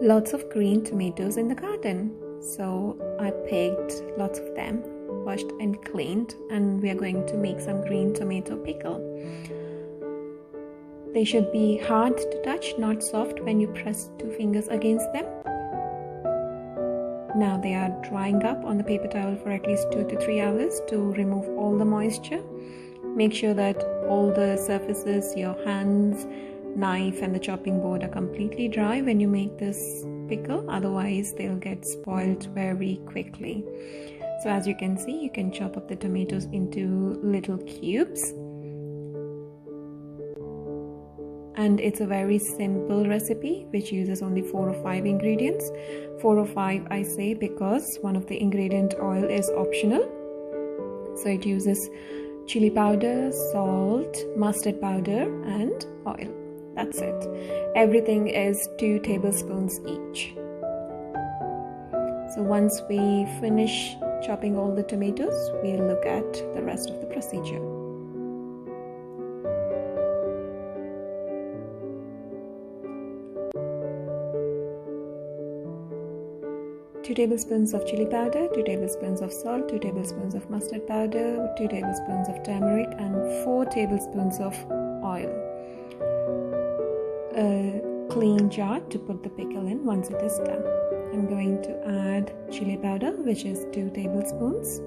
lots of green tomatoes in the garden. So I picked lots of them, washed and cleaned, and we are going to make some green tomato pickle. They should be hard to touch, not soft when you press 2 fingers against them. Now they are drying up on the paper towel for at least 2 to 3 hours to remove all the moisture. Make sure that all the surfaces, your hands, knife and the chopping board are completely dry when you make this pickle, otherwise they'll get spoiled very quickly. So as you can see, you can chop up the tomatoes into little cubes. And it's a very simple recipe which uses only 4 or 5 ingredients. 4 or 5 I say because one of the ingredient, oil, is optional. So it uses chili powder, salt, mustard powder and oil. That's it. Everything is 2 tablespoons each. So once we finish chopping all the tomatoes, we'll look at the rest of the procedure. 2 tablespoons of chili powder, 2 tablespoons of salt, 2 tablespoons of mustard powder, 2 tablespoons of turmeric and 4 tablespoons of oil. A clean jar to put the pickle in once it is done. I'm going to add chili powder, which is 2 tablespoons.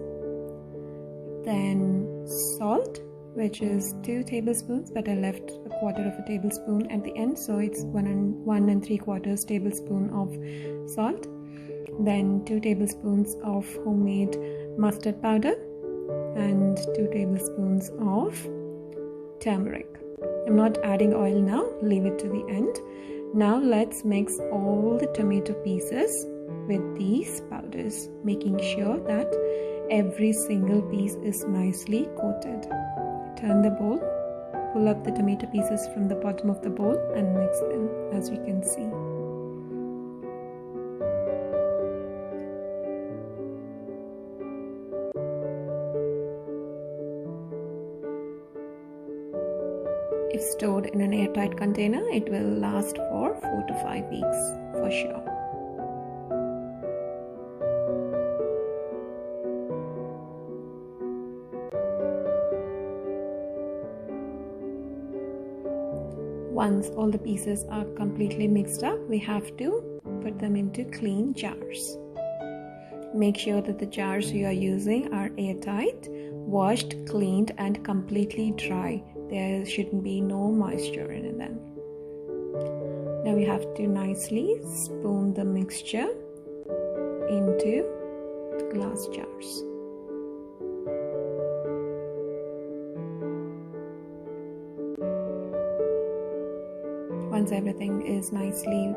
Then salt, which is 2 tablespoons, but I left a quarter of a tablespoon at the end, so it's 1 3/4 tablespoon of salt. Then 2 tablespoons of homemade mustard powder and 2 tablespoons of turmeric. I'm not adding oil now, leave it to the end. Now let's mix all the tomato pieces with these powders, making sure that every single piece is nicely coated. Turn the bowl, pull up the tomato pieces from the bottom of the bowl and mix them, as you can see. If stored in an airtight container, it will last for 4 to 5 weeks for sure. Once all the pieces are completely mixed up, we have to put them into clean jars. Make sure that the jars you are using are airtight, washed, cleaned and completely dry. There shouldn't be no moisture in them. Now we have to nicely spoon the mixture into the glass jars. Once everything is nicely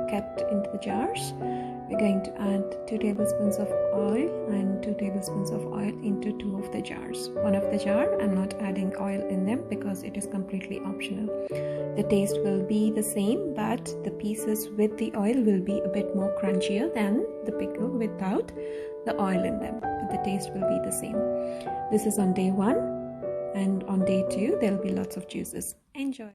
kept into the jars, we're going to add 2 tablespoons of oil and 2 tablespoons of oil into 2 of the jars. One of the jar, I'm not adding oil in them because it is completely optional. The taste will be the same, but the pieces with the oil will be a bit more crunchier than the pickle without the oil in them, but the taste will be the same. This is on day 1, and on day 2 there will be lots of juices. Enjoy!